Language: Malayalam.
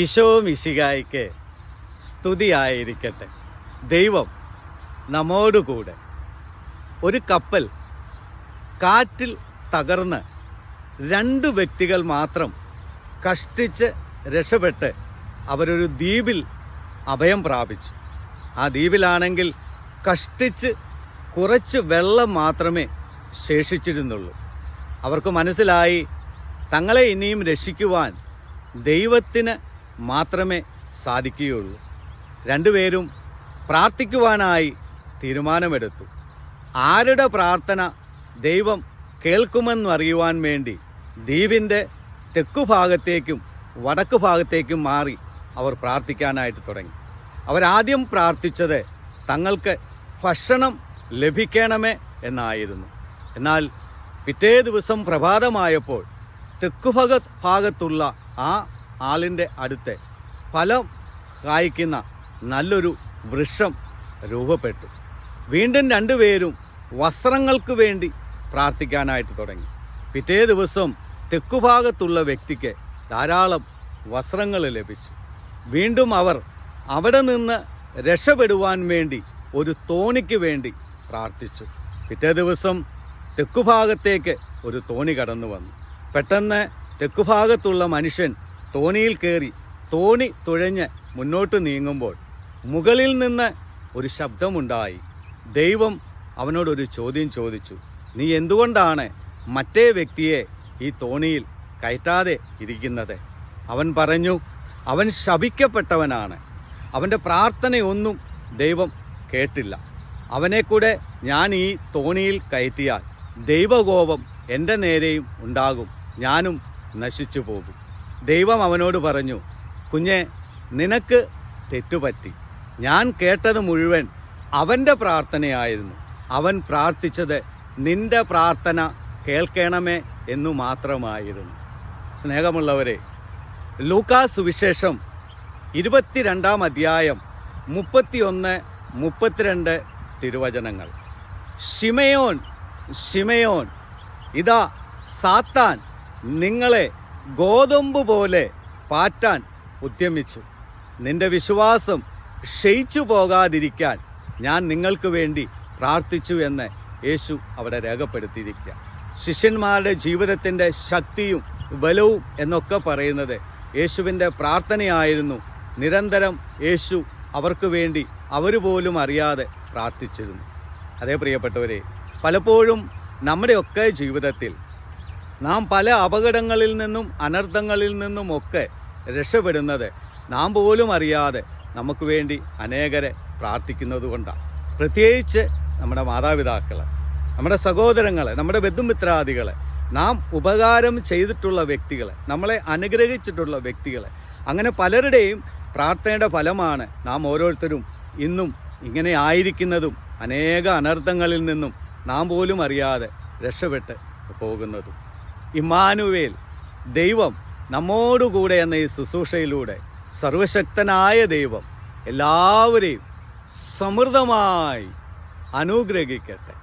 ഈശോ മിശിഹായ്ക്ക് സ്തുതിയായിരിക്കട്ടെ. ദൈവം നമ്മോടുകൂടെ. ഒരു കപ്പൽ കാറ്റിൽ തകർന്ന് 2 വ്യക്തികൾ മാത്രം കഷ്ടിച്ച് രക്ഷപ്പെട്ട് അവരൊരു ദ്വീപിൽ അഭയം പ്രാപിച്ചു. ആ ദ്വീപിലാണെങ്കിൽ കഷ്ടിച്ച് കുറച്ച് വെള്ളം മാത്രമേ ശേഷിച്ചിരുന്നുള്ളൂ. അവർക്ക് മനസ്സിലായി തങ്ങളെ ഇനിയും രക്ഷിക്കുവാൻ ദൈവത്തിന് മാത്രമേ സാധിക്കുകയുള്ളൂ. 2 പേരും പ്രാർത്ഥിക്കുവാനായി തീരുമാനമെടുത്തു. ആരുടെ പ്രാർത്ഥന ദൈവം കേൾക്കുമെന്നറിയുവാൻ വേണ്ടി ദ്വീപിൻ്റെ തെക്കുഭാഗത്തേക്കും വടക്ക് ഭാഗത്തേക്കും മാറി അവർ പ്രാർത്ഥിക്കാനായിട്ട് തുടങ്ങി. അവരാദ്യം പ്രാർത്ഥിച്ചത് തങ്ങൾക്ക് ഭക്ഷണം ലഭിക്കണമേ എന്നായിരുന്നു. എന്നാൽ പിറ്റേ ദിവസം പ്രഭാതമായപ്പോൾ തെക്കുഭാഗത്തുള്ള ആ ആളിൻ്റെ അടുത്ത് ഫലം കായ്ക്കുന്ന നല്ലൊരു വൃക്ഷം രൂപപ്പെട്ടു. വീണ്ടും 2 പേരും വസ്ത്രങ്ങൾക്ക് വേണ്ടി പ്രാർത്ഥിക്കാനായിട്ട് തുടങ്ങി. പിറ്റേ ദിവസം തെക്കുഭാഗത്തുള്ള വ്യക്തിക്ക് ധാരാളം വസ്ത്രങ്ങൾ ലഭിച്ചു. വീണ്ടും അവർ അവിടെ നിന്ന് രക്ഷപ്പെടുവാൻ വേണ്ടി ഒരു തോണിക്ക് വേണ്ടി പ്രാർത്ഥിച്ചു. പിറ്റേ ദിവസം തെക്കുഭാഗത്തേക്ക് ഒരു തോണി കടന്നു വന്നു. പെട്ടെന്ന് തെക്കുഭാഗത്തുള്ള മനുഷ്യൻ തോണിയിൽ കയറി തോണി തുഴഞ്ഞ് മുന്നോട്ട് നീങ്ങുമ്പോൾ മുകളിൽ നിന്ന് ഒരു ശബ്ദമുണ്ടായി. ദൈവം അവനോടൊരു ചോദ്യം ചോദിച്ചു, നീ എന്തുകൊണ്ടാണ് മറ്റേ വ്യക്തിയെ ഈ തോണിയിൽ കയറ്റാതെ ഇരിക്കുന്നത്? അവൻ പറഞ്ഞു, അവൻ ശപിക്കപ്പെട്ടവനാണ്. അവൻ്റെ പ്രാർത്ഥനയൊന്നും ദൈവം കേട്ടില്ല. അവനെ കൂടെ ഞാൻ ഈ തോണിയിൽ കയറ്റിയാൽ ദൈവകോപം എൻ്റെ നേരെയും ഉണ്ടാകും, ഞാനും നശിച്ചു പോകും. ദൈവം അവനോട് പറഞ്ഞു, കുഞ്ഞെ, നിനക്ക് തെറ്റുപറ്റി. ഞാൻ കേട്ടത് മുഴുവൻ അവൻ്റെ പ്രാർത്ഥനയായിരുന്നു. അവൻ പ്രാർത്ഥിച്ചത് നിന്റെ പ്രാർത്ഥന കേൾക്കണമേ എന്നു മാത്രമായിരുന്നു. സ്നേഹമുള്ളവരെ, ലൂക്കാസ് സുവിശേഷം 22-ാം അധ്യായം 31-32 തിരുവചനങ്ങൾ. ശിമയോൻ, ശിമയോൻ, ഇതാ സാത്താൻ നിങ്ങളെ ഗോതമ്പ് പോലെ പാറ്റാൻ ഉദ്യമിച്ചു. നിന്റെ വിശ്വാസം ക്ഷയിച്ചു പോകാതിരിക്കാൻ ഞാൻ നിങ്ങൾക്ക് വേണ്ടി പ്രാർത്ഥിച്ചു എന്ന് യേശു അവിടെ രേഖപ്പെടുത്തിയിരിക്കുക. ശിഷ്യന്മാരുടെ ജീവിതത്തിൻ്റെ ശക്തിയും ബലവും എന്നൊക്കെ പറയുന്നത് യേശുവിൻ്റെ പ്രാർത്ഥനയായിരുന്നു. നിരന്തരം യേശു അവർക്ക് വേണ്ടി അവർ പോലും അറിയാതെ പ്രാർത്ഥിച്ചിരുന്നു. അതേ പ്രിയപ്പെട്ടവരെ, പലപ്പോഴും നമ്മുടെയൊക്കെ ജീവിതത്തിൽ നാം പല അപകടങ്ങളിൽ നിന്നും അനർത്ഥങ്ങളിൽ നിന്നുമൊക്കെ രക്ഷപ്പെടുന്നത് നാം പോലും അറിയാതെ നമുക്ക് വേണ്ടി അനേകരെ പ്രാർത്ഥിക്കുന്നത് കൊണ്ടാണ്. പ്രത്യേകിച്ച് നമ്മുടെ മാതാപിതാക്കളെ, നമ്മുടെ സഹോദരങ്ങളെ, നമ്മുടെ ബന്ധുമിത്രാദികളെ, നാം ഉപകാരം ചെയ്തിട്ടുള്ള വ്യക്തികളെ, നമ്മളെ അനുഗ്രഹിച്ചിട്ടുള്ള വ്യക്തികളെ, അങ്ങനെ പലരുടെയും പ്രാർത്ഥനയുടെ ഫലമാണ് നാം ഓരോരുത്തരും ഇന്നും ഇങ്ങനെ ആയിരിക്കുന്നതും അനേക അനർത്ഥങ്ങളിൽ നിന്നും നാം പോലും അറിയാതെ രക്ഷപ്പെട്ട് പോകുന്നതും. ഇമ്മാനുവേൽ, ദൈവം നമ്മോടുകൂടെ എന്ന ഈ ശുശ്രൂഷയിലൂടെ സർവശക്തനായ ദൈവം എല്ലാവരെയും സമൃദ്ധമായി അനുഗ്രഹിക്കട്ടെ.